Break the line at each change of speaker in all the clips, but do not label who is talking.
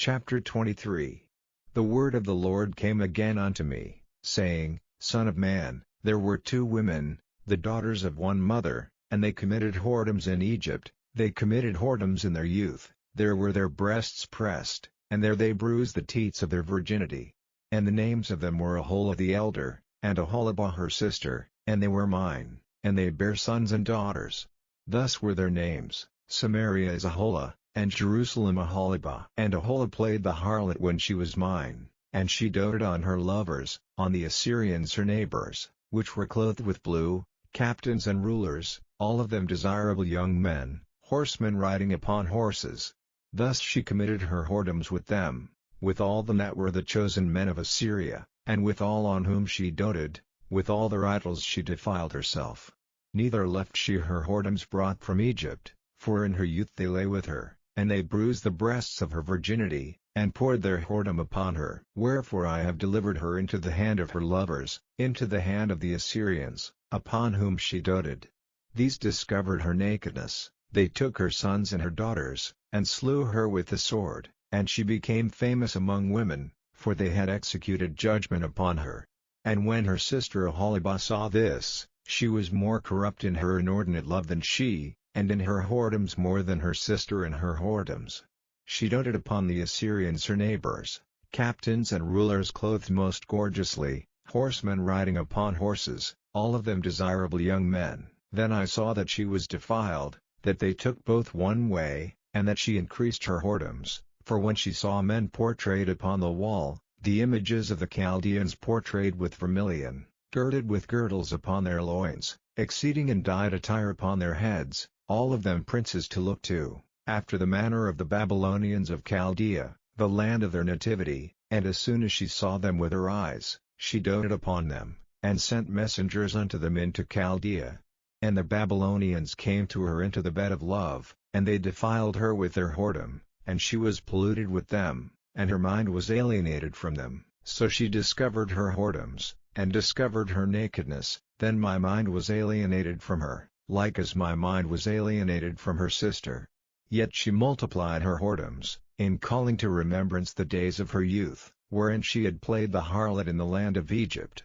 Chapter 23. The word of the Lord came again unto me, saying, Son of man, there were 2 women, the daughters of one mother, and they committed whoredoms in Egypt. They committed whoredoms in their youth, there were their breasts pressed, and there they bruised the teats of their virginity. And the names of them were Aholah the elder, and Aholibah her sister, and they were mine, and they bare sons and daughters. Thus were their names: Samaria is Aholah, and Jerusalem Aholibah. And Aholah played the harlot when she was mine, and she doted on her lovers, on the Assyrians her neighbors, which were clothed with blue, captains and rulers, all of them desirable young men, horsemen riding upon horses. Thus she committed her whoredoms with them, with all them that were the chosen men of Assyria, and with all on whom she doted, with all their idols she defiled herself. Neither left she her whoredoms brought from Egypt, for in her youth they lay with her, and they bruised the breasts of her virginity, and poured their whoredom upon her. Wherefore I have delivered her into the hand of her lovers, into the hand of the Assyrians, upon whom she doted. These discovered her nakedness, they took her sons and her daughters, and slew her with the sword, and she became famous among women, for they had executed judgment upon her. And when her sister Aholibah saw this, she was more corrupt in her inordinate love than she, and in her whoredoms more than her sister in her whoredoms. She doted upon the Assyrians her neighbors, captains and rulers clothed most gorgeously, horsemen riding upon horses, all of them desirable young men. Then I saw that she was defiled, that they took both one way, and that she increased her whoredoms, for when she saw men portrayed upon the wall, the images of the Chaldeans portrayed with vermilion, girded with girdles upon their loins, exceeding in dyed attire upon their heads, all of them princes to look to, after the manner of the Babylonians of Chaldea, the land of their nativity. And as soon as she saw them with her eyes, she doted upon them, and sent messengers unto them into Chaldea. And the Babylonians came to her into the bed of love, and they defiled her with their whoredom, and she was polluted with them, and her mind was alienated from them. So she discovered her whoredoms, and discovered her nakedness. Then my mind was alienated from her, like as my mind was alienated from her sister. Yet she multiplied her whoredoms, in calling to remembrance the days of her youth, wherein she had played the harlot in the land of Egypt.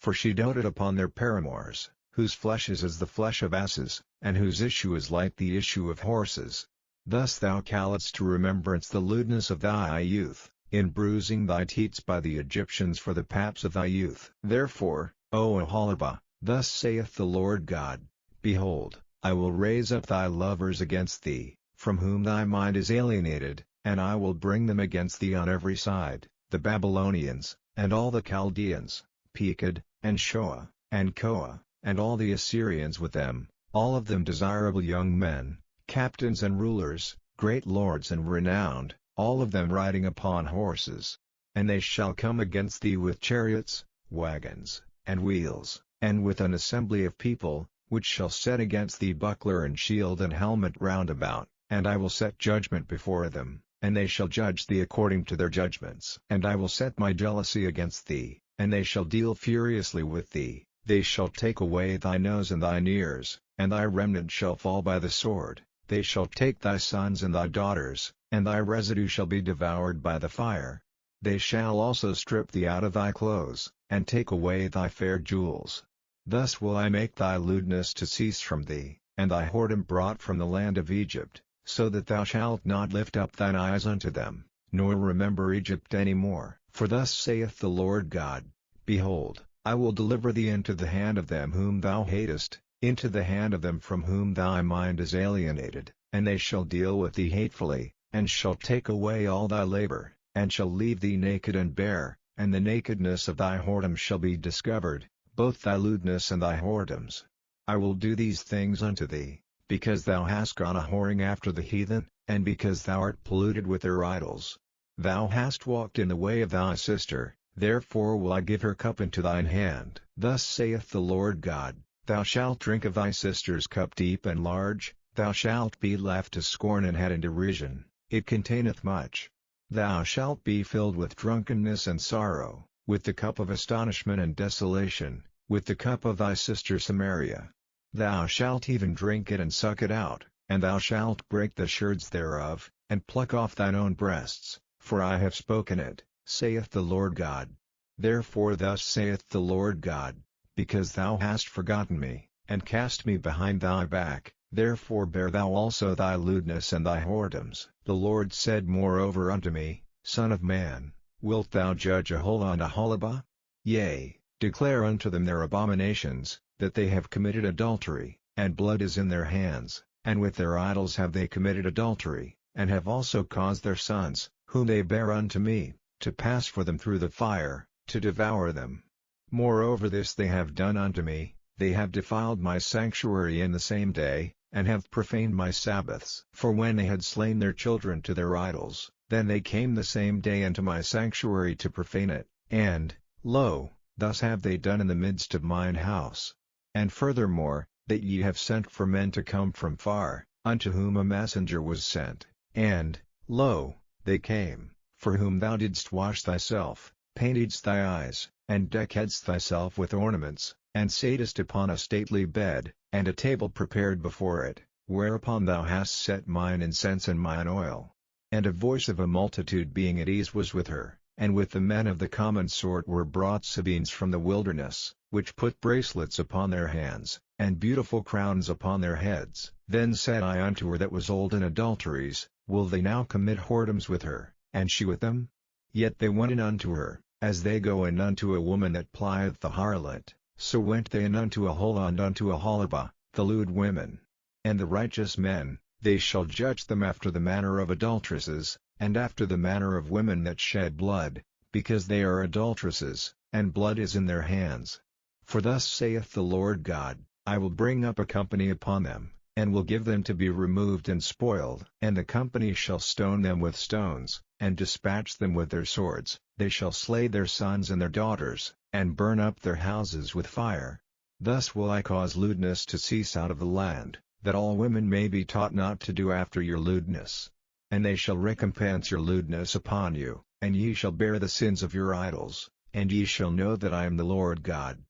For she doted upon their paramours, whose flesh is as the flesh of asses, and whose issue is like the issue of horses. Thus thou calledst to remembrance the lewdness of thy youth, in bruising thy teats by the Egyptians for the paps of thy youth. Therefore, O Aholibah, thus saith the Lord God, Behold, I will raise up thy lovers against thee, from whom thy mind is alienated, and I will bring them against thee on every side, the Babylonians, and all the Chaldeans, Pekod, and Shoa, and Koa, and all the Assyrians with them, all of them desirable young men, captains and rulers, great lords and renowned, all of them riding upon horses. And they shall come against thee with chariots, wagons, and wheels, and with an assembly of people, which shall set against thee buckler and shield and helmet round about, and I will set judgment before them, and they shall judge thee according to their judgments. And I will set my jealousy against thee, and they shall deal furiously with thee. They shall take away thy nose and thine ears, and thy remnant shall fall by the sword. They shall take thy sons and thy daughters, and thy residue shall be devoured by the fire. They shall also strip thee out of thy clothes, and take away thy fair jewels. Thus will I make thy lewdness to cease from thee, and thy whoredom brought from the land of Egypt, so that thou shalt not lift up thine eyes unto them, nor remember Egypt any more. For thus saith the Lord God, Behold, I will deliver thee into the hand of them whom thou hatest, into the hand of them from whom thy mind is alienated, and they shall deal with thee hatefully, and shall take away all thy labor, and shall leave thee naked and bare, and the nakedness of thy whoredom shall be discovered, both thy lewdness and thy whoredoms. I will do these things unto thee, because thou hast gone a-whoring after the heathen, and because thou art polluted with their idols. Thou hast walked in the way of thy sister, therefore will I give her cup into thine hand. Thus saith the Lord God, Thou shalt drink of thy sister's cup deep and large, thou shalt be left to scorn and had in derision, it containeth much. Thou shalt be filled with drunkenness and sorrow, with the cup of astonishment and desolation, with the cup of thy sister Samaria. Thou shalt even drink it and suck it out, and thou shalt break the sherds thereof, and pluck off thine own breasts, for I have spoken it, saith the Lord God. Therefore thus saith the Lord God, because thou hast forgotten me, and cast me behind thy back, therefore bear thou also thy lewdness and thy whoredoms. The Lord said moreover unto me, Son of man, wilt thou judge Aholah and Aholibah? Yea, declare unto them their abominations, that they have committed adultery, and blood is in their hands, and with their idols have they committed adultery, and have also caused their sons, whom they bear unto me, to pass for them through the fire, to devour them. Moreover this they have done unto me, they have defiled my sanctuary in the same day, and have profaned my Sabbaths. For when they had slain their children to their idols, then they came the same day unto my sanctuary to profane it, and, lo, thus have they done in the midst of mine house. And furthermore, that ye have sent for men to come from far, unto whom a messenger was sent, and, lo, they came, for whom thou didst wash thyself, paintedst thy eyes, and deckedst thyself with ornaments, and satest upon a stately bed, and a table prepared before it, whereupon thou hast set mine incense and mine oil. And a voice of a multitude being at ease was with her, and with the men of the common sort were brought Sabines from the wilderness, which put bracelets upon their hands, and beautiful crowns upon their heads. Then said I unto her that was old in adulteries, Will they now commit whoredoms with her, and she with them? Yet they went in unto her, as they go in unto a woman that plieth the harlot, so went they in unto Aholah and unto Aholibah, the lewd women. And the righteous men, they shall judge them after the manner of adulteresses, and after the manner of women that shed blood, because they are adulteresses, and blood is in their hands. For thus saith the Lord God, I will bring up a company upon them, and will give them to be removed and spoiled. And the company shall stone them with stones, and dispatch them with their swords. They shall slay their sons and their daughters, and burn up their houses with fire. Thus will I cause lewdness to cease out of the land, that all women may be taught not to do after your lewdness. And they shall recompense your lewdness upon you, and ye shall bear the sins of your idols, and ye shall know that I am the Lord God.